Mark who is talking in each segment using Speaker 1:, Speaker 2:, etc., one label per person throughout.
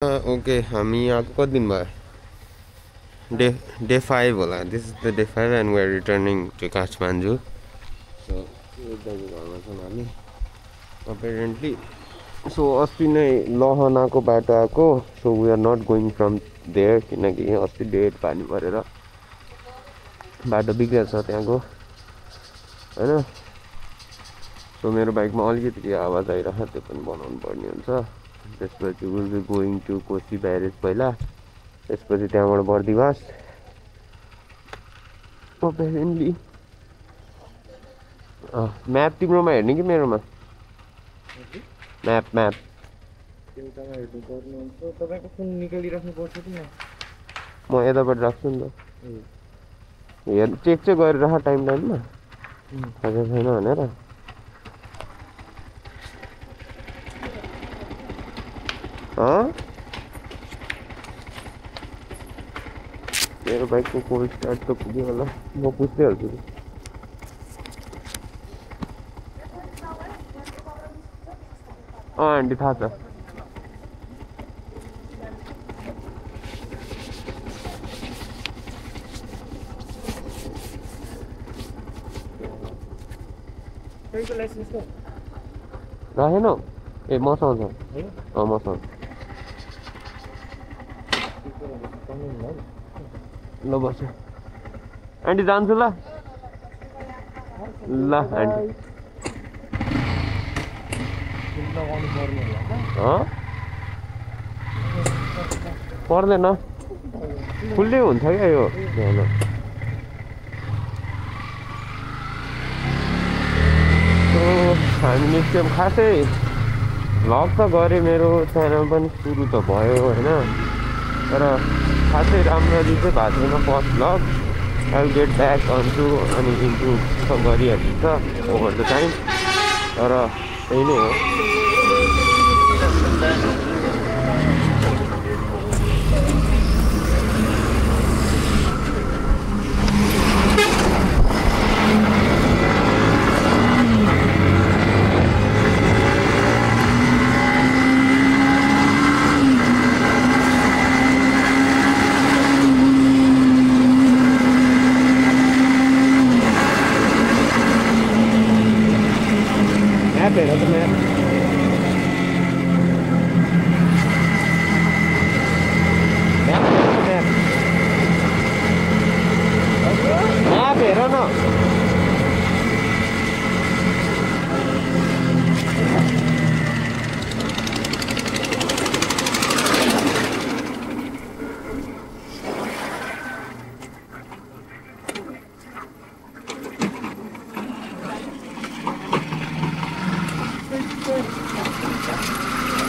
Speaker 1: Okay हामी यहाँको कति दिन भयो डे 5 होला this is the day 5 and we are returning to Kathmandu so एकदम घरमा छौँ हामी अपेरेन्टली सो अस्ति नै लहनाको बाटो आएको so we are not going from there किनकि अस्ति डेट पानी परेर बाटो बिग्रेको छ त्यहाँको होइन सो मेरो बाइकमा अलिकति आवाज आइरहेको त्यो पनि बनाउनु पर्ने हुन्छ त्यसपछि will be going to Koshi barrage पहिला त्यसपछि त्यहाँबाट बर्दिवास अपेरेन्टली म्याप तिम्रोमा हेर्ने कि मेरोमा म्याप म यताबाट राख्छु नि त हेर चेक चाहिँ गरेर राख टाइममा थाहा छैन भनेर मेरो बाइकको कोल्ड स्टार्ट त पुग्यो होला म पुछ्दै हाल्छु आन्टी थाहा छ राखेन ए मसँग छ मसँग ल बस आन्टी जान्छु ल आन्टी पर्दैन फुल्लै हुन्छ क्या यो ध्यान हामी निस्क्यौँ खासै भ्लग त गरेँ मेरो च्यानल पनि सुरु त भयो होइन तर खासै राम्ररी चाहिँ भएको छैन first vlog I will get back unto अनि इम्प्रुभ त गरिहालिन्छ ओभर द टाइम तर त्यही नै हो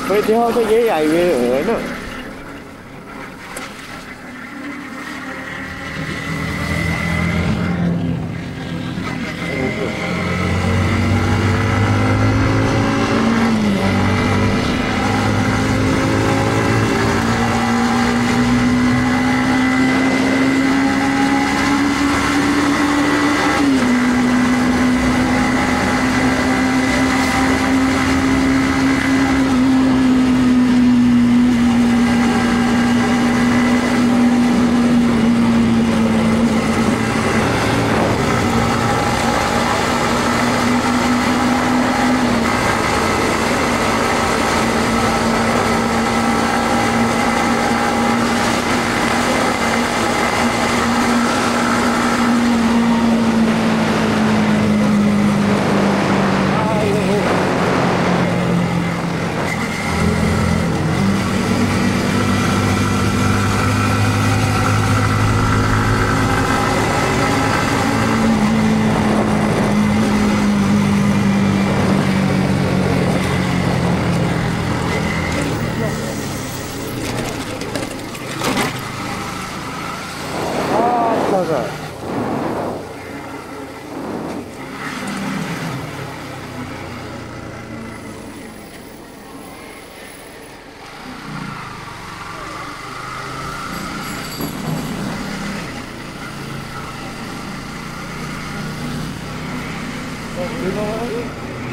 Speaker 1: खोइ त्यहाँ त यही हाइवे हो होइन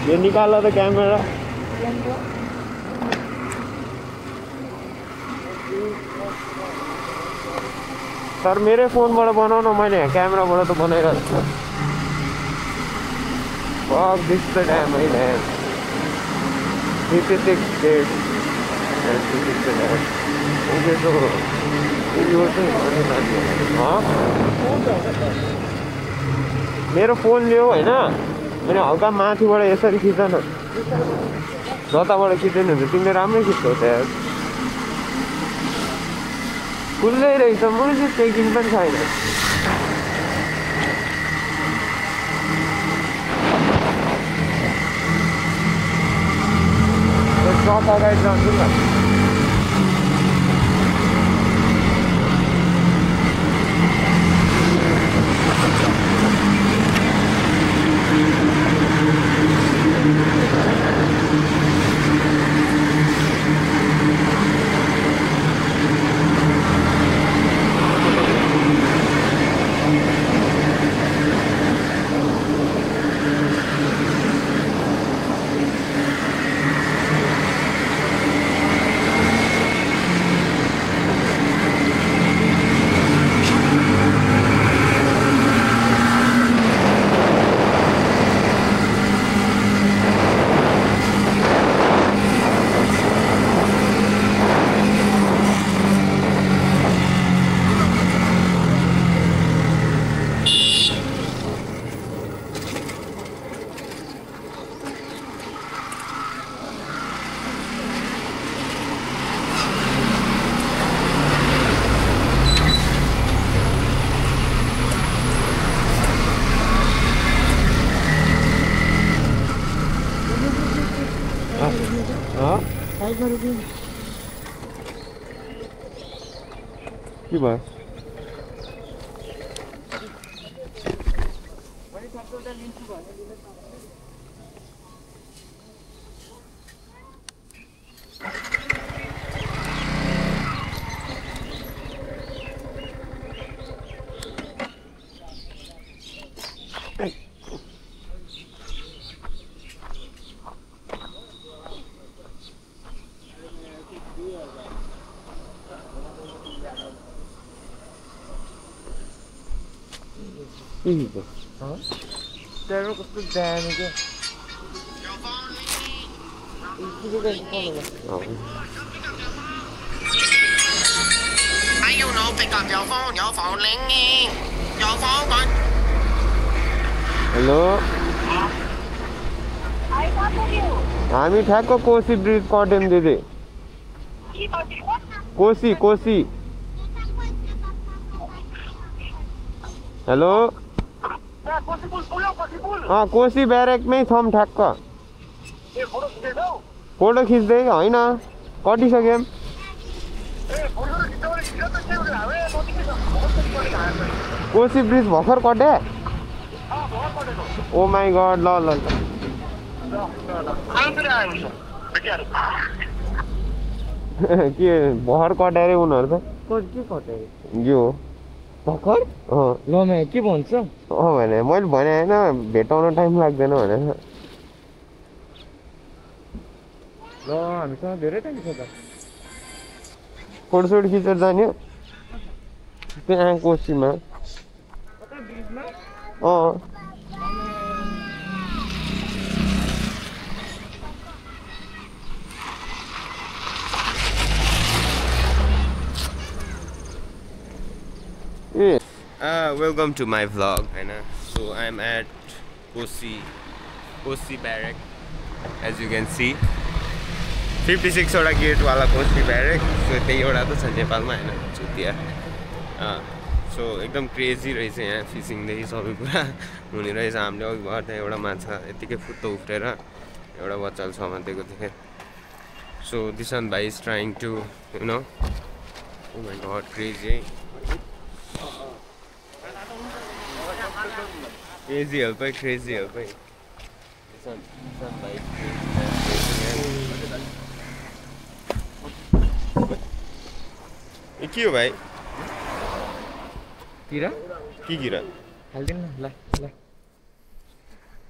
Speaker 1: ये निकाला था कैमरा सर मेरे फोनबाट बनाउन मैले क्यामेराबाट त बनाइरहेको छु Fuck, this is the dam, I dam. 56 days. Yes, this is the dam. Okay, so you were saying मेरो फोन लियो हैन अनि हल्का माथिबाट यसरी खिच्न न जताबाट खिच्दैन हुन्छ तिमीले राम्रै खिच्छौ त यार खुल्लै रहेछ मैले चाहिँ चेकिङ पनि छैन ट्रक अगाडि जान्छु नि के भयो
Speaker 2: Terus kok dan itu. Itu kan kalau.
Speaker 3: You know, pick up your phone ringing. Your phone on.
Speaker 1: Hello हामी ठ्याक्क कोसी ब्रिज कट्यौँ दिदी कोसी कोसी हेलो कोसी ब्यारेकमै छौँ ठ्याक्क फोटो खिच्दै होइन कटिसक्यौँ कोसी ब्रिज भर्खर कटे ओ माई गड ल ल के भर्खर कट्यो अरे उनीहरू त
Speaker 2: के कट्यो
Speaker 1: यो
Speaker 2: भर्खर ल म के भन्छ
Speaker 1: भने मैले भने होइन भेटाउन टाइम लाग्दैन भने
Speaker 2: ल हामीसँग धेरै टाइम छ त
Speaker 1: फोटोसोट खिचेर जाने त्यहाँ कोसीमा Welcome to my vlog, so I'm at Kosi barrack, as you can see 56 वटा गेट वाला कोसी barrack, so त्यही एउटा त छ नेपालमा हैन चुतिया सो एकदम क्रेजी रहेछ यहाँ फिसिङदेखि सबै कुरा हुने रहेछ हामीले अघि भएर त्यहाँ एउटा माछा यतिकै फुत्त उफ्रेर एउटा बच्चाले समातेको थिएँ सो दिस वान भाइ is trying to you know oh my god crazy है Crazy help है crazy help है ये के हो भाइ
Speaker 2: किरा
Speaker 1: के किरा
Speaker 2: हाल्दिन ल ल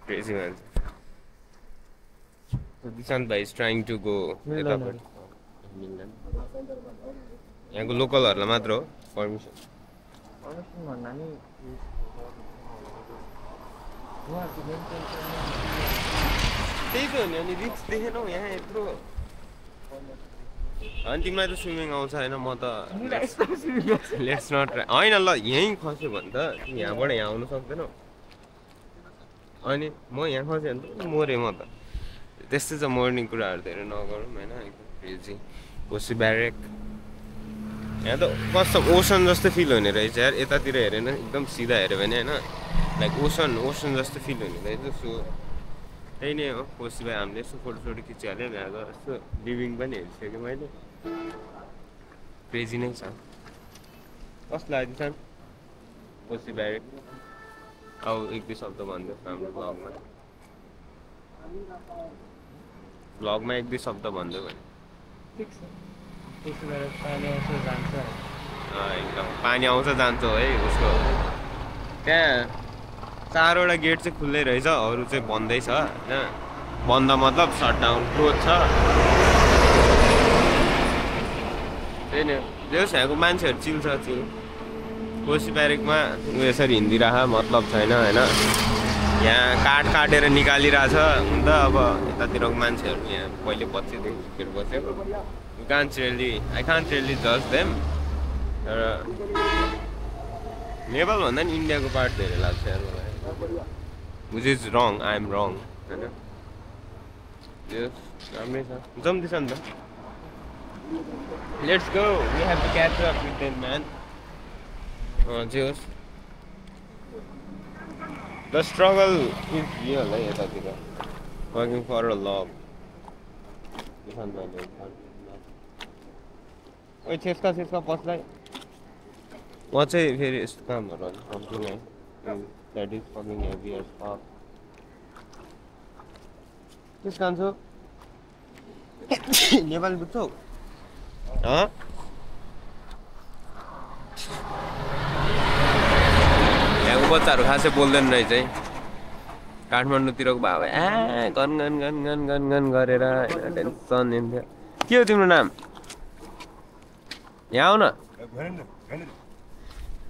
Speaker 1: crazy man so Dishant bhai is trying to go यहाँको लोकलहरूलाई मात्र हो पर्मिसन
Speaker 2: पर्मिसन भन्दा नि उहाँहरूको मेन
Speaker 1: त्यही त हो नि अनि रिक्स देखेनौ यहाँ यत्रो अनि तिमीलाई त स्विमिङ आउँछ होइन म त लेट्स नट होइन ल यहीँ खस्यो भने त तिमी यहाँबाट यहाँ आउनु सक्दैनौ अनि म यहाँ खसेँ भने त मरेँ म त त्यस्तै छ मर्ने कुराहरू धेरै नगरौँ होइन एकदम क्रेजी कोसी ब्यारेक यहाँ त कस्तो ओसन जस्तो फिल हुने रहेछ यार यतातिर हेरेन एकदम सिधा हेऱ्यो भने होइन लाइक ओसन जस्तो फिल हुने रहेछ सो त्यही नै हो कोसी भाइ हामीले यसो फोटोसोटो खिचिहाल्यो यहाँको यस्तो लिभिङ पनि हेरिसकेँ मैले क्रेजी नै छ कस्तो लाग्यो सान कोसी ब्यारेक अब एक दुई शब्द भनिदियोस् हाम्रो ब्लगमा एक दुई शब्द भनिदियो भने
Speaker 2: ठिक छ त्यसो गरेर पानी आउँछ जान्छ
Speaker 1: एकदम पानी आउँछ जान्छ है उसको त्यहाँ 4वटा गेट चाहिँ खुल्लै रहेछ अरू चाहिँ बन्दै छ होइन बन्द मतलब सटडाउन क्लोज छ त्यही नै जो यहाँको मान्छेहरू चिल छ चिल कोसी ब्यारेकमा यसरी हिँडिरह मतलब छैन होइन यहाँ काटेर निकालिरहेछ अन्त अब यतातिरको मान्छेहरू यहाँ पहिले बच्चेदेखि झुकेर बस्यो आई कान्ट रियली जज देम तर नेपाल भन्दा नि इन्डियाको पार्ट धेरै लाग्छ यार मलाई which is wrong I am wrong होइन राम्रै छ जम्दैछ नि त let's go we have to catch up with them man जे होस् द स्ट्रगल इज रियल है यतातिर वर्किङ फर अ लभ ओइ छेस्का पस्लाई म चाहिँ फेरि यस्तो कामहरू अलिक सक्छु है that is fucking heavy as fuck case कान्छो नेपाली बुझ्छौ यहाँको बच्चाहरू खासै बोल्दैन रहेछ है काठमाडौँतिरको भाव गन गरेर टेन्सन लिन्थ्यो के हो तिम्रो नाम यहाँ आउ न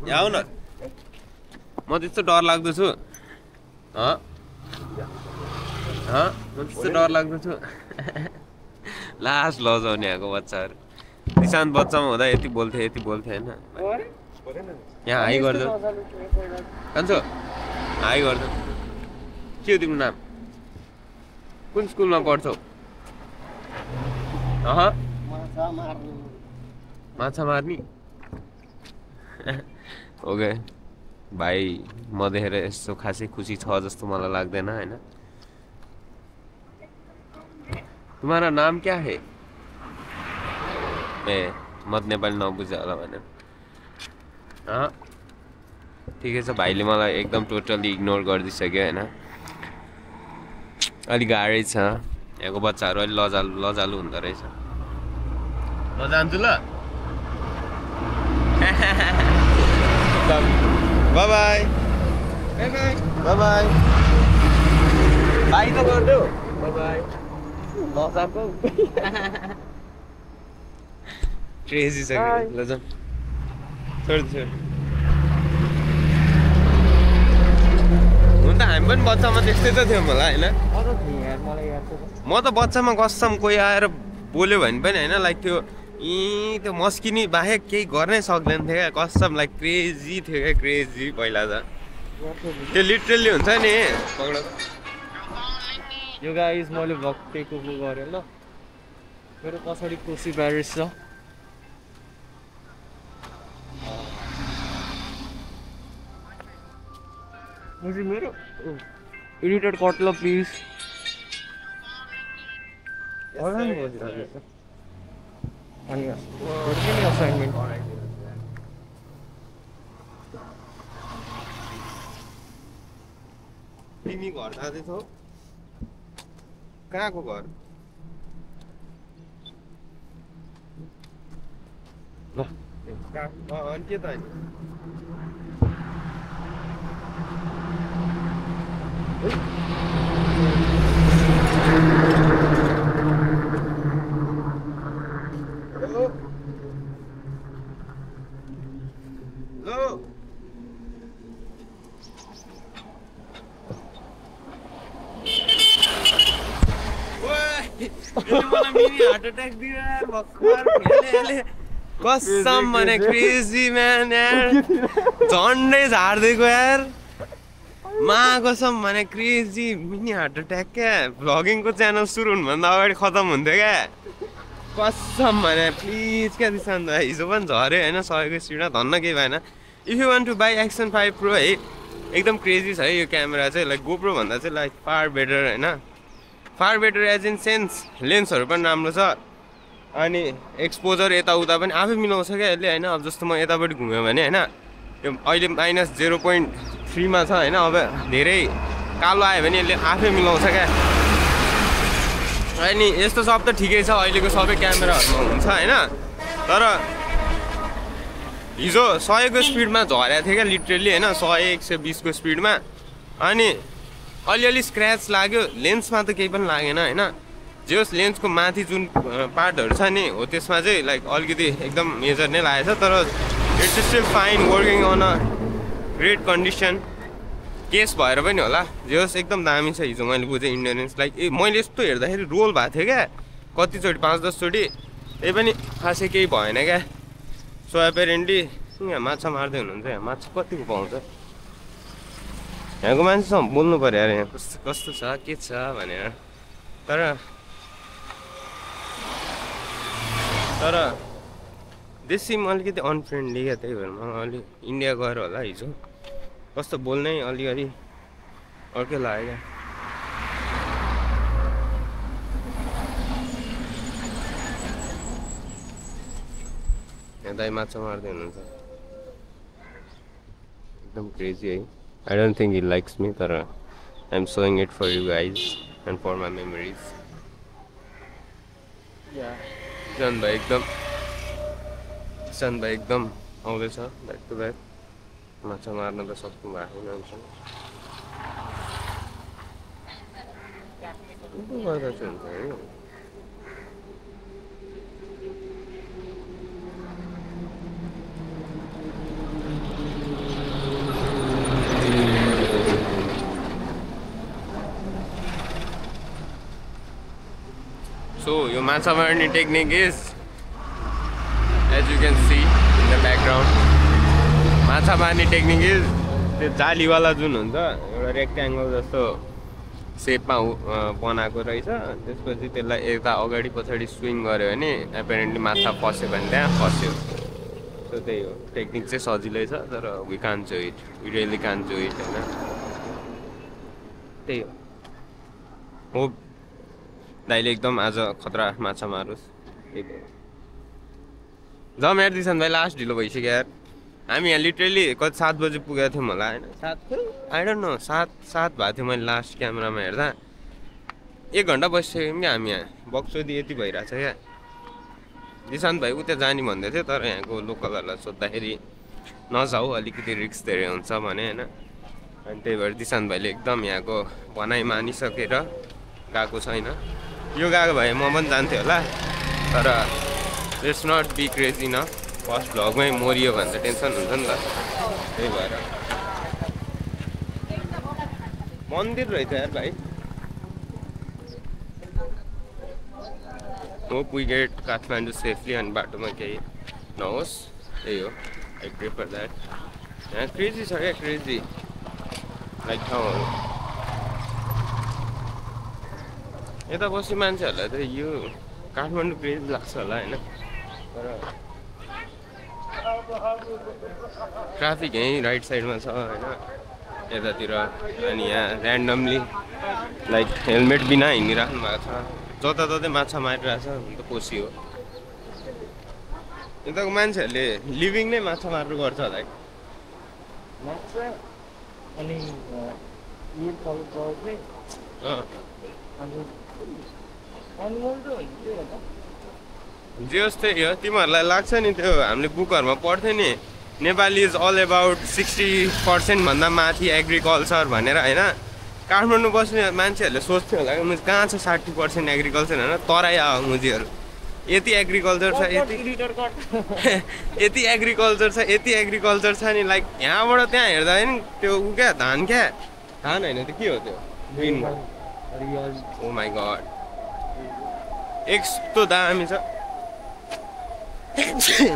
Speaker 1: यहाँ आउ न म त्यस्तो डर लाग्दो छु म त्यस्तो डर लाग्दो छु लास्ट लजाउने यहाँको बच्चाहरू किसान बच्चामा हुँदा यति बोल्थे होइन यहाँ हाई गर्दो कान्छो हाई गर्दो के हो तिम्रो नाम कुन स्कुलमा पढ्छौ माछा मार्ने ओके भाइ म देखेर यस्तो खासै खुसी छ जस्तो मलाई लाग्दैन होइन तुम्हारा नाम क्या है ए मत नेपाली नबुझ्यो होला भनेर ठिकै छ भाइले मलाई एकदम टोटली इग्नोर गरिदिइसक्यो होइन अलिक गाह्रै छ यहाँको बच्चाहरू अलिक लजालु हुँदो रहेछ म जान्छु ल बाई बाई बाई त गरिदेऊ बाई लजाको क्रेजी छ ल जाउँ छोड हुन त हामी पनि बच्चामा त्यस्तै त थियौँ होला होइन म त बच्चामा कसम कोही आएर बोल्यो भने पनि होइन लाइक त्यो त्यो मस्किनी बाहेक केही गर्नै सक्दैन थियो क्या कसम लाइक क्रेजी थियो क्या क्रेजी पहिला त त्यो लिटरली हुन्छ नि
Speaker 2: यो गाइस मैले भक्टेको गरेँ ल मेरो पछाडि कोसी ब्यारेज छ मेरो एडिटेड कट ल प्लिज अनि असाइनमेन्ट
Speaker 1: तिमी घर जाँदैछौ कहाँको घर ल अनि के त होइन हार्ट अट्याक दियो यार भक्कर हेले कसम भने क्रेजी म्यान यार झन्डै झार्दिएको यार मा कसम भने क्रेजी मिनी हार्ट अट्याक क्या भ्लगिङको च्यानल सुरु हुनुभन्दा अगाडि खतम हुन्थ्यो क्या कसम भने प्लिज क्या दिशान्त भाइ हिजो पनि झऱ्यो होइन 100को स्पिडमा धन्न केही भएन if you want to buy action 5 pro है एकदम क्रेजी छ है यो क्यामेरा चाहिँ लाइक गोप्रो भन्दा चाहिँ लाइक फार बेटर होइन far better as in sense लेन्सहरू पनि राम्रो छ अनि एक्सपोजर यताउता पनि आफै मिलाउँछ क्या यसले होइन अब जस्तो म यतापट्टि घुम्यो भने होइन यो अहिले -0.3 मा छ होइन अब धेरै कालो आयो भने यसले आफै मिलाउँछ क्या अनि यस्तो सब त ठिकै छ अहिलेको सबै क्यामेराहरूमा हुन्छ होइन तर हिजो 100को स्पिडमा झरेको थियो क्या लिटरली होइन 100-120 को स्पिडमा अनि अलिअलि स्क्रैच लाग्यो लेन्समा त केही पनि लागेन होइन जे होस् लेन्सको माथि जुन पार्टहरू छ नि हो त्यसमा चाहिँ लाइक अलिकति एकदम मेजर नै लागेको छ तर it's still fine working on a great condition case भएर पनि होला जे होस् एकदम दामी छ हिजो मैले बुझेँ इन्डियन्स लाइक मैले यस्तो हेर्दाखेरि रोल भएको थियो क्या कतिचोटि 5-10 चोटि त्यही पनि खासै केही भएन क्या सो एपेरेन्टली यहाँ माछा मार्दै हुनुहुन्छ यहाँ माछा कतिको पाउँछ यहाँको मान्छेसँग बोल्नु पऱ्यो यार यहाँ कस्तो छ के छ भनेर तर देश सिम अलिकति अनफ्रेन्डली क्या त्यही भएर म अलि इन्डिया गएर होला हिजो कस्तो बोल्नै अलिअलि अर्कै लाग्यो क्या यहाँ दाइ माछा मार्दै हुनुहुन्छ एकदम क्रेजी है I don't think he likes me, but I'm showing it for you guys and for my memories.
Speaker 2: Yeah.
Speaker 1: Jan bhai ekdam आउँदैछ ब्याक टु ब्याक माछा मार्न त सक्नु भएको हुन्छ गर्दा चाहिँ हुन्छ है So your macha marne technique is, as you can see in the background, macha marne technique is त्यो जालीवाला जुन हुन्छ एउटा रेक्ट्याङ्गल जस्तो सेपमा बनाएको रहेछ त्यसपछि त्यसलाई यता अगाडि पछाडि स्विङ गर्यो भने एपेरेन्टली माछा फस्यो भने त्यहाँ फस्यो सो त्यही हो टेक्निक चाहिँ सजिलै छ तर we can't do it we really can't do it होइन त्यही हो दाइले एकदम आज खतरा माछा मारोस् जम यार दिसन भाइ लास्ट ढिलो भइसक्यो यार हामी यहाँ लिटरली कति 7 बजी पुगेको थियौँ होला होइन 7 आई डोन्ट नो 7 भएको थियो मैले लास्ट क्यामेरामा हेर्दा 1 घन्टा बसिसक्यौँ क्या हामी यहाँ बक्सोदी यति भइरहेछ क्या दिशान्त भाइ उता जाने भन्दै थियो तर यहाँको लोकलहरूलाई सोद्धाखेरि नजाऊ अलिकति रिस्क धेरै हुन्छ भने होइन अनि त्यही भएर दिशान्त भाइले एकदम यहाँको भनाइ मानिसकेर गएको छैन यो गएको भए म पनि जान्थेँ होला तर लेट्स नट बी क्रेजी न फर्स्ट भ्लगमै मरियो भने त टेन्सन हुन्छ नि त त्यही भएर मन्दिर रहेछ यार भाइ hope we get Kathmandu safely अनि बाटोमा केही नहोस् त्यही हो आई प्रिफर द्याट यहाँ क्रेजी छ क्या क्रेजी लाइक ठाउँहरू यता बस्ने मान्छेहरूलाई त यो काठमाडौँ क्रेजी लाग्छ होला होइन तर ट्राफिक यहीँ राइट साइडमा छ होइन यतातिर अनि यहाँ ऱ्यान्डमली लाइक हेलमेट बिना हिँडिराख्नु भएको छ जताततै माछा मारिरहेछ त कोसी हो यताको मान्छेहरूले लिभिङ नै माछा मार्नु गर्छ होला है जे होस् त्यही हो तिमीहरूलाई लाग्छ नि त्यो हामीले बुकहरूमा पढ्थ्यो नि नेपाली इज अल एबाउट 60% भन्दा माथि एग्रिकल्चर भनेर होइन काठमाडौँ बस्ने मान्छेहरूले सोच्थ्यो होला मुझ कहाँ छ 60% एग्रिकल्चर होइन तराई आऊ मुझीहरू यति एग्रिकल्चर छ यति एग्रिकल्चर छ नि लाइक यहाँबाट त्यहाँ हेर्दा नि त्यो ऊ क्या धान होइन त्यो के हो त्यो ग्रिन ओ माई गड यस्तो दामी छ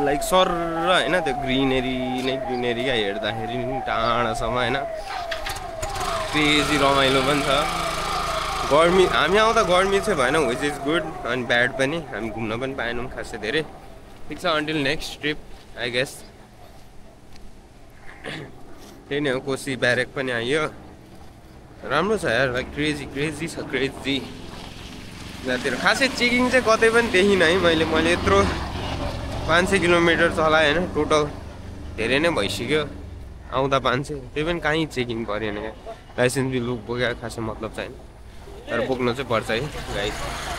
Speaker 1: लाइक सर होइन त्यो ग्रिनेरी नै ग्रिनेरी क्या हेर्दाखेरि टाढासम्म होइन क्रेजी रमाइलो पनि छ गर्मी हामी आउँदा गर्मी चाहिँ भएन विच इज गुड अनि ब्याड पनि हामी घुम्न पनि पाएनौँ खासै धेरै ठिक छ until next trip I guess त्यही नै हो कोसी ब्यारेक पनि आइयो राम्रो छ यार लाइक क्रेजी क्रेजी छ क्रेजी यतातिर खासै चेकिङ चाहिँ कतै पनि देखिनँ है मैले यत्रो 500 किलोमिटर चलाएँ होइन टोटल धेरै नै भइसक्यो आउँदा 500 त्यही पनि कहीँ चेकिङ परेन क्या लाइसेन्स बिल बोकेको खासै मतलब छैन तर बोक्नु चाहिँ पर्छ है गाइस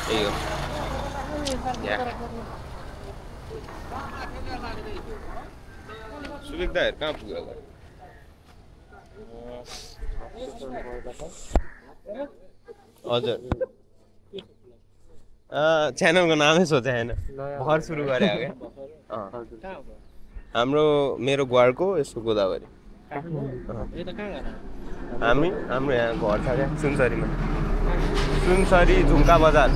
Speaker 1: त्यही हो सुविक दाइहरू कहाँ पुग्यो होला हजुर च्यानलको नामै सोचे होइन भर सुरु गरे हो क्या हाम्रो मेरो घरको यसको गोदावरी हाम्रो यहाँ घर छ क्या सुनसरीमा सुनसरी झुम्का बजार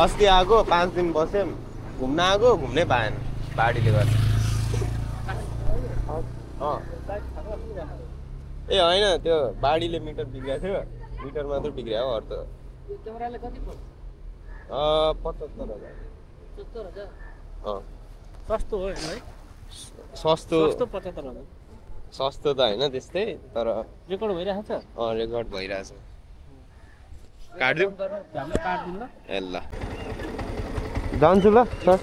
Speaker 1: अस्ति आएको 5 दिन बस्यौँ घुम्न आएको घुम्नै पाएन बाढीले गर्दा ए होइन त्यो बाढीले मिटर बिग्रेको थियो मिटर मात्र बिग्रियो हो अरू त 75,000
Speaker 2: सस्तो हो है
Speaker 1: सस्तो
Speaker 2: सस्तो 75,000
Speaker 1: सस्तो त होइन त्यस्तै तर
Speaker 2: रेकर्ड भइरहेको छ
Speaker 1: रेकर्ड भइरहेछ काट्दिउँ
Speaker 2: काट्दिउँ ल
Speaker 1: ए ल जान्छु ल सर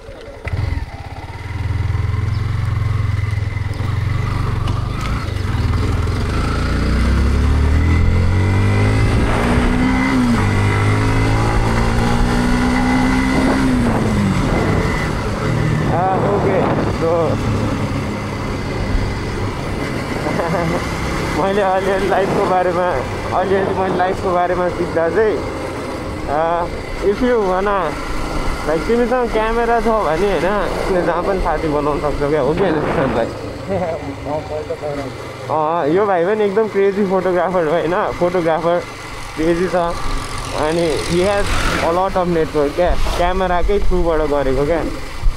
Speaker 1: मैले अलिअलि लाइफको बारेमा सिक्दा चाहिँ इफ यु भन लाइक तिमीसँग क्यामेरा छ भने होइन तिमीले जहाँ पनि साथी बनाउन सक्छौ क्या हो कि होइन भाइ यो भाइ पनि एकदम क्रेजी फोटोग्राफर हो होइन फोटोग्राफर क्रेजी छ अनि he has a lot of network क्या क्यामेराकै थ्रुबाट गरेको क्या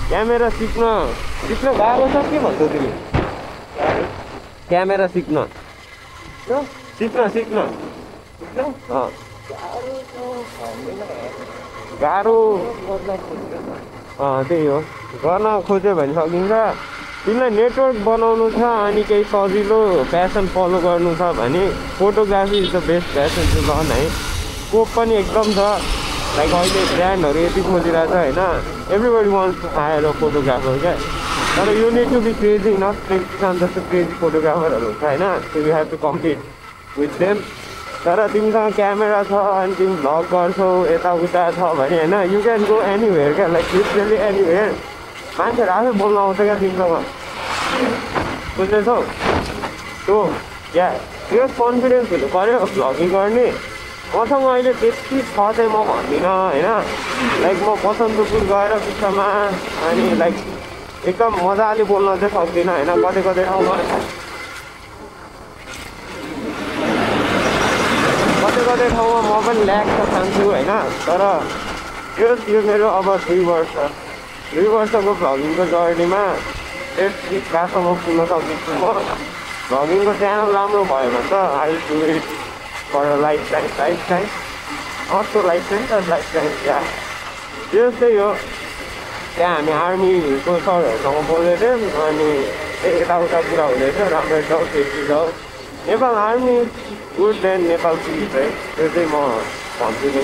Speaker 1: क्यामेरा सिक्न गाह्रो छ के भन्छौ तिमी क्यामेरा सिक्न गाह्रो त्यही हो गर्न खोज्यो भने सकिन्छ तिमीलाई नेटवर्क बनाउनु छ अनि केही सजिलो प्यासन फलो गर्नु छ भने photography is the best passion to learn है स्कोप पनि एकदम छ लाइक अहिले ब्रान्डहरू यति खोजिरहेको छ होइन everybody wants to hire a photographer क्या तर you need to be crazy not जस्तो क्रेजी फोटोग्राफरहरू हुन्छ होइन so you have to compete with them तर तिमीसँग क्यामेरा छ अनि तिमी भ्लग गर्छौ यताउता छ भने होइन यु क्यान गो एनिवेयर क्या लाइक लिटरली एनिवेयर मान्छेहरू आफै बोल्न आउँछ क्या तिमीसँग बुझ्दैछौ सो या त्यो कन्फिडेन्स हुनु पऱ्यो भ्लगिङ गर्ने मसँग अहिले त्यति छ चाहिँ म भन्दिनँ होइन लाइक म बसन्तपुर गएर बिचमा अनि लाइक एकदम मजाले बोल्न चाहिँ सक्दिनँ होइन कतै ठाउँमा म पनि ल्याक्स खान्छु होइन तर यो मेरो अब 3 वर्षको भ्लगिङको जर्नीमा कहाँसम्म पुग्न सकिन्छु म भ्लगिङको च्यानल राम्रो भयो भने त I do it for life time अर्को लाइफ टाइम त्यो चाहिँ हो त्यहाँ हामी आर्मीको सरहरूसँग बोल्दै थियौँ अनि यताउता कुरा हुँदै थियो राम्रो छ सेफ्टी छ Nepal army good than Nepal police है त्यो चाहिँ म भन्छु नि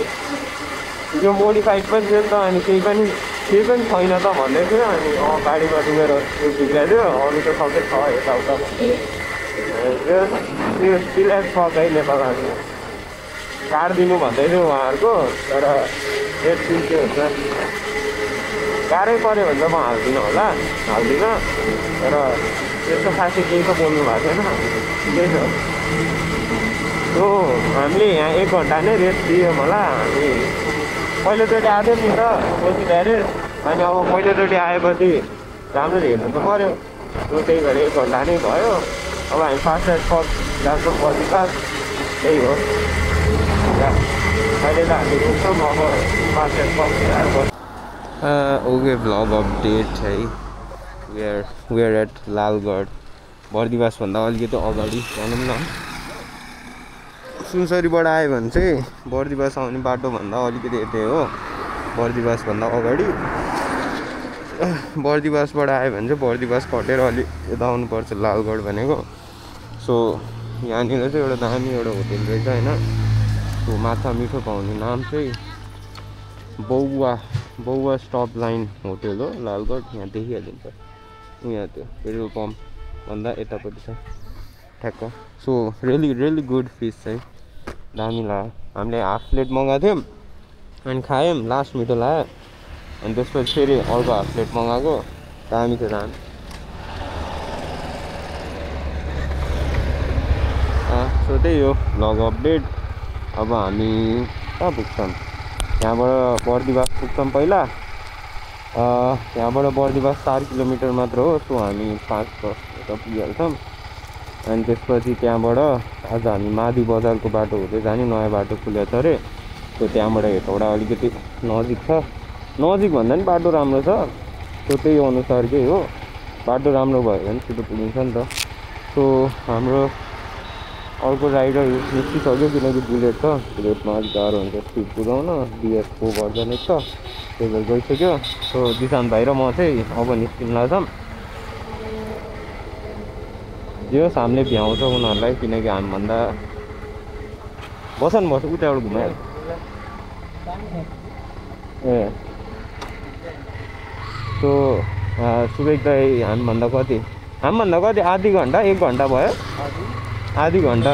Speaker 1: यो मोडिफाइड पनि थियो नि त अनि केही पनि छैन त भन्दै थियो अनि गाडीमा मेरो त्यो बिग्रिएको थियो अरू त सबै छ यताउता त्यो सिलेक्ट छ है नेपाल आर्मी काटिदिनु भन्दै थियो उहाँहरूको तर एक दिन के हुन्छ गाह्रै पऱ्यो भने त म हाल्दिनँ तर त्यस्तो खासै केही त बोल्नु भएको थिएन ठिकै छ सो हामीले यहाँ 1 घन्टा नै रेस्ट दियो मलाई हामी पहिलोचोटि आएको थियौँ नि त पछि धेरै अनि अब पहिलोचोटि आएपछि राम्ररी हेर्नु त पऱ्यो त्यही भएर 1 घन्टा नै भयो अब हामी फास्ट जान्छौँ पछि त्यही हो अहिले त हामी रोक्छौँ अब मार्केट बस्छ। ओके भ्लग अपडेट है। वी आर एट लालगढ, बर्दिवासभन्दा अलिकति अगाडि भनौँ न। सुनसरीबाट आयो भने चाहिँ बर्दिवास आउने बाटोभन्दा अलिकति यतै हो, बर्दिवासभन्दा अगाडि। बर्दिवासबाट आयो भने चाहिँ बर्दिवास कटेर अलिक यता आउनुपर्छ लालगढ भनेको। सो यहाँनिर चाहिँ एउटा दामी एउटा होटेल रहेछ होइन। सो माछा मिठो पाउने नाम चाहिँ बौवा स्टप लाइन होटेल हो लालगढ। यहाँ देखिहालिन्छ, यहाँ त्यो पेट्रोल पम्पभन्दा यतापट्टि छ ठ्याक्क। सो रियली गुड फिस चाहिँ दामी लाग्यो। हामीले हाफ प्लेट मगाएको थियौँ अनि खायौँ, लास्ट मिठो लाग्यो। अनि त्यसपछि फेरि अर्को हाफ प्लेट मगाएको, दामी थियो दामी। सो त्यही हो भ्लग अपडेट। अब हामी कहाँ पुग्छौँ, यहाँबाट बर्दिवास पुग्छौँ पहिला। यहाँबाट बर्दिवास 4 किलोमिटर मात्र हो। सो हामी 5-10 यता पुगिहाल्छौँ। अनि त्यसपछि त्यहाँबाट आज हामी मादी बजारको बाटो हुँदै जाने, नयाँ बाटो खुलेको छ अरे। सो त्यहाँबाट हेटौडा अलिकति नजिक छ, नजिक भन्दा पनि बाटो राम्रो छ। सो त्यही अनुसारकै हो, बाटो राम्रो भयो भने छिटो पुगिन्छ नि त। सो हाम्रो अर्को राइडर निस्किसक्यो, किनकि बुलेट छ, बुलेटमा अलिक गाह्रो हुन्छ स्पिड कुदाउन। DS4 भर्जन छ, त्यही भएर गइसक्यो। सो दिशान्त भाइ र म चाहिँ अब निस्किन लाग्छौँ। जो हामीले भ्याउँछ उनीहरूलाई, किनकि हामीभन्दा बस उताबाट घुमाइहाल्छ। ए सो सुवेक दाइ हामीभन्दा कति आधी घन्टा 1 घन्टा भयो, आधी घन्टा।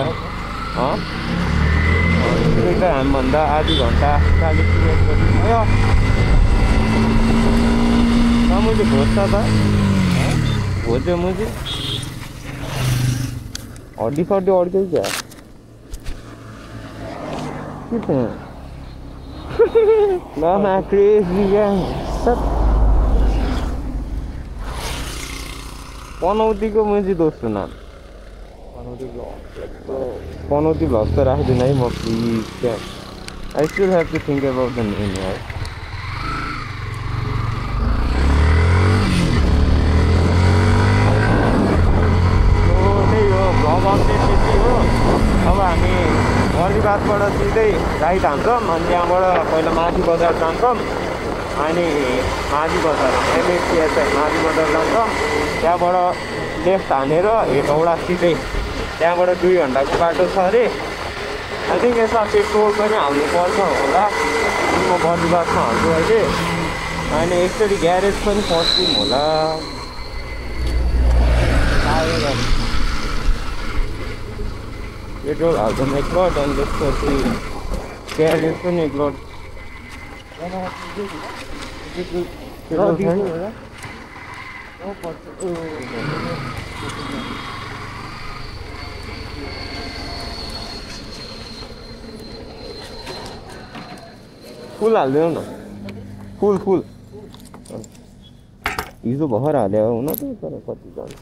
Speaker 1: सुवेक दाइ हामीभन्दा आधी घन्टा 40 मिनट भयो। मुझे खोज्छ त खोज्यो मुझे हड्डी सड्डी अड्कै क्या के थियो लामा क्रेजी क्या। पनौतीको मुझे दोस्रो नाम पनौती भ्लग त राख्दिनँ है म प्लिज क्या। I still have to think about the name यार। भ्लग अपडेट त्यति हो। अब हामी बर्दिवासबाट सिधै राइट हान्छौँ, अनि त्यहाँबाट पहिला माथि बजार जान्छौँ, अनि माथि बजार MHCSI माथि बजार जान्छौँ। त्यहाँबाट लेफ्ट हानेर हेटौडा सिधै, त्यहाँबाट 2 घन्टाको बाटो छ अरे। आई थिङ्क यसमा पेट्रोल पनि हाल्नु पर्छ होला। म बर्दिवासमा हाल्छु अहिले, अनि एकचोटि ग्यारेज पनि पस्दिउँ होला। पेट्रोल हाल्छौँ 1 लट, अनि त्यसपछि ग्यारेज पनि 1 लट। फुल हालिदिनु न, फुल हिजो भर्खर हाल्यो हुन त, तर कति जान्छ।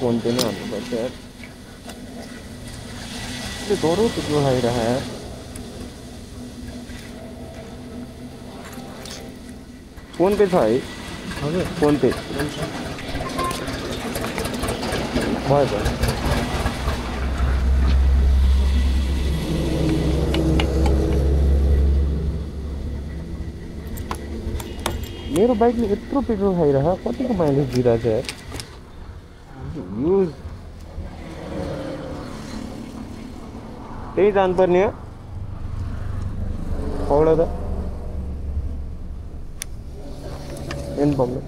Speaker 1: फोन पे नहीं आना पड़ता यार, ये दोनों कितना हाई रहा है। फोन पे था ही, फोन पे बहुत है। मेरो बाइक में यत्रो पेट्रोल खाइरह कतिको माइलेज दिइरहेछ यार। युज त्यही जानुपर्ने हो औडा त एन प्रब्लम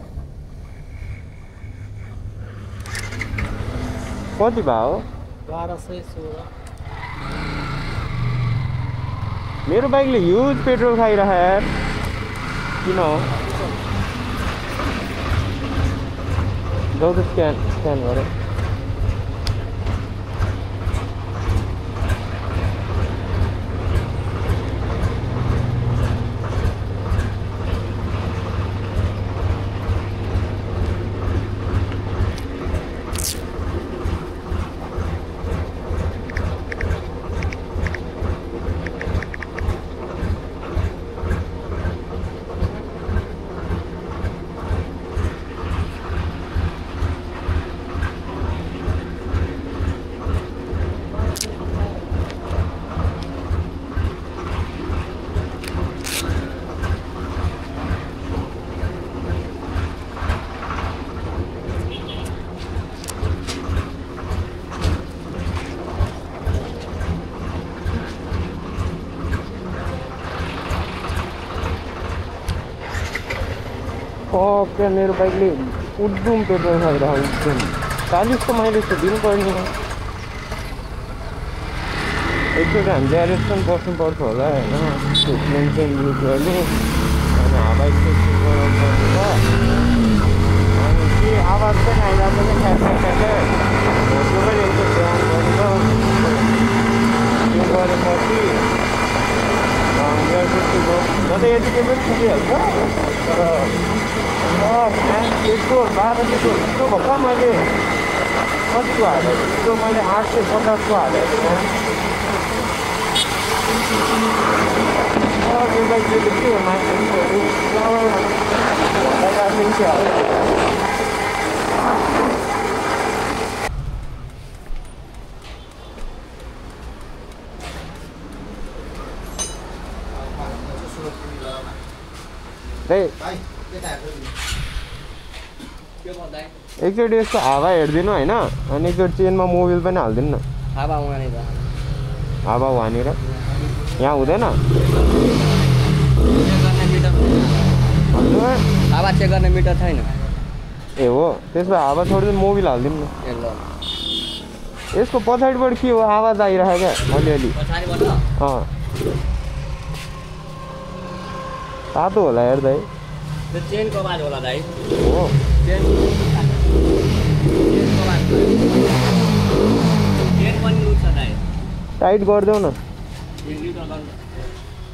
Speaker 1: कति भयो
Speaker 2: 1216।
Speaker 1: मेरो बाइकले युज पेट्रोल खाइरह यार, किन हो जाऊ त स्क्यान गरे क्या मेरो बाइकले उद्धुम पेट्रोल खाइरहेको उद्धुम 40 को मैले यस्तो दिनुपर्ने एकचोटि हामीले एरेस्ट पनि बस्नुपर्छ होला होइन मेन्टेन युज गर्ने अनि हावाई टेस्टिङ गराउनु पर्ने भयो अनि के आवाज पनि आइरहेको छ ठ्याक्कै होटल पनि एकदम ध्यान गर्छ त्यो गरेपछि म त यतिकै पनि पुगिहाल्छ तर पेट्रोल 12 लिटर यस्तो भएका मैले कतिको हालेको त्यो मैले 850 को हालेको त्यो बाइकले के हो मान्छेहरू एकचोटि यसको हावा हेरिदिनु होइन अनि एकचोटि चेनमा मोबिल पनि हालिदिनु न हावा वहाँनिर यहाँ हुँदैन
Speaker 2: हावा चेक गर्ने मिटर छैन
Speaker 1: ए हो त्यसमा हावा छोडिदिनु मोबिल हालिदिनु न यसको पछाडिबाट के हो आवाज आइरहेको क्या अलिअलि तातो होला हेर दाइ
Speaker 2: त्यो चेनको आवाज होला दाइ
Speaker 1: हो
Speaker 2: चेन पनि लुट्छ दाइ
Speaker 1: टाइट गरिदेऊ न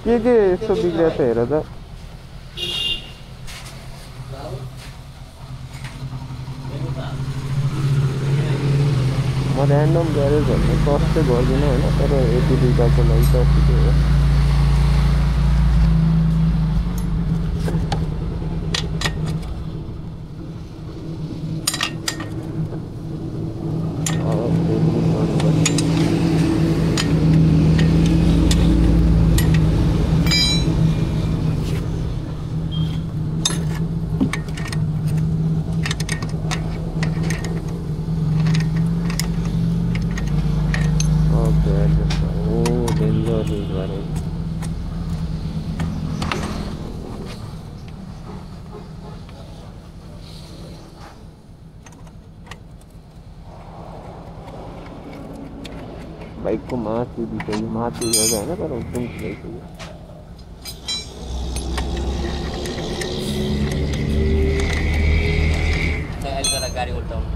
Speaker 1: के यस्तो बिग्रेछ हेर त म ऱ्यान्डम ग्यारेजहरू कस्तो गर्दिनँ होइन तर यति दुईटाको लागि त ठिकै हो बाइक को माथि दिसक्यो माथि जग्गा होइन तर एकदम ठिकै
Speaker 2: छ गाडी उल्टाउनु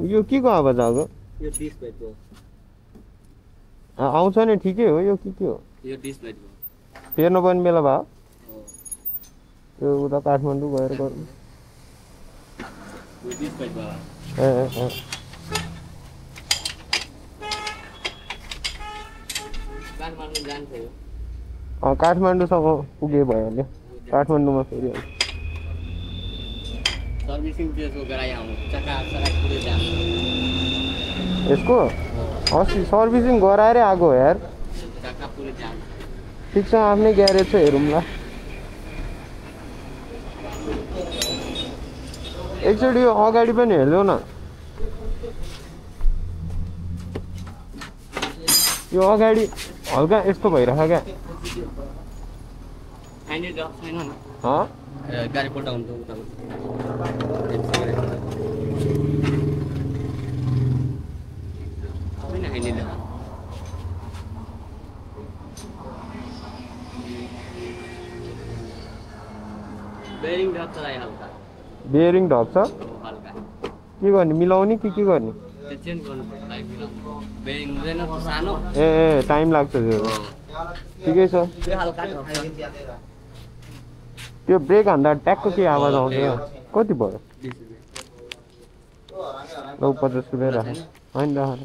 Speaker 1: यो के को आवाज आएको
Speaker 2: यो डिस्प्लेको
Speaker 1: आउँछ नि ठिकै हो यो के हो
Speaker 2: यो डिस्प्लेको
Speaker 1: फेर्नु पनि बेला भयो यो उता काठमाडौँ गएर गर्नु
Speaker 2: यो डिस्प्लेको काठमाडौँ जान्छ यो
Speaker 1: काठमाडौँसम्म पुगे भइहाल्यो काठमाडौँमा फेरिहाल्यो
Speaker 2: सर्भिसिङ त्यसको गराइ आउनु चक्का पुरै जाम
Speaker 1: यसको अस्ति सर्भिसिङ गराएरै आएको यार
Speaker 2: चक्का पुरै जाम
Speaker 1: ठिक छ आफ्नै ग्यारेज छ हेरौँला एकचोटि यो अगाडि पनि हेर्देऊ न यो अगाडि हल्का यस्तो भइरहेको क्या
Speaker 2: गाडी पल्टाउनु बेरिङ ढक्छ हल्का
Speaker 1: बेरिङ ढक्छ
Speaker 2: हल्का
Speaker 1: के गर्ने मिलाउने के गर्ने
Speaker 2: त्यो चेन्ज गर्नुपर्छ लाइक मिलाउनु बेरिङ हुँदैन सानो
Speaker 1: ए टाइम लाग्छ त्यो ठिकै छ
Speaker 2: त्यो हल्का ढक्छ
Speaker 1: त्यो ब्रेक हान्दा ट्याकको के आवाज आउँछ कति भयो 50 रुपियाँ राख होइन राख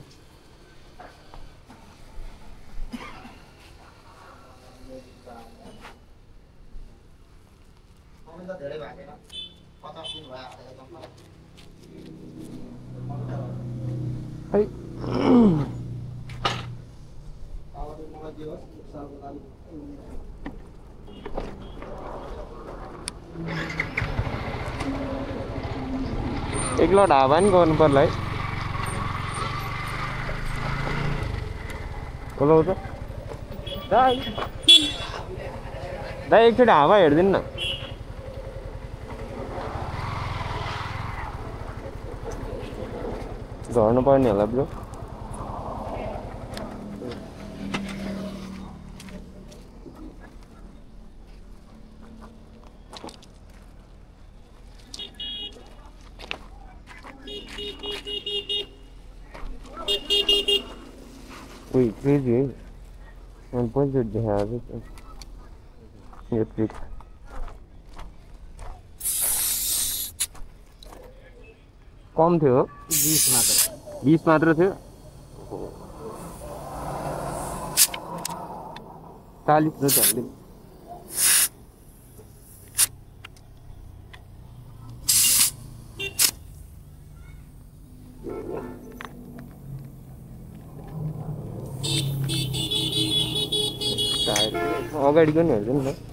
Speaker 1: है एक्लो ढाबा नि गर्नु पर्ला है बोलाउँछ दाइ एकचोटि हावा हेरिदिनु न झर्नु पर्ने होला bro Wait, crazy. One point should have it. Get trick. कम थियो 20 मात्र थियो 40 न चल्दै अगाडि पनि हेर्छ नि त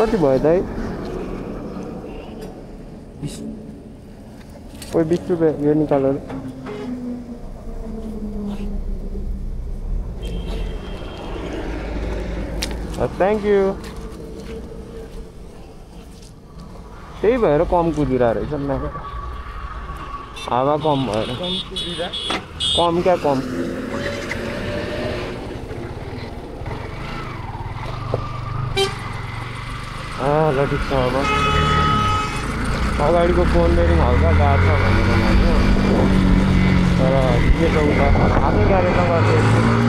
Speaker 1: कति भयो दाइ कोही 20 रुपियाँ यो निकालेर थ्याङ्क यू त्यही भएर कम कुदिरहेको रहेछ नि हावा कम भएर कम क्या कम ल ठिक छ अब अगाडिको फोन बेरिङ हल्का गएको छ भनेर भन्यो तर के छ उता आफ्नै ग्यारेजमा गर्छु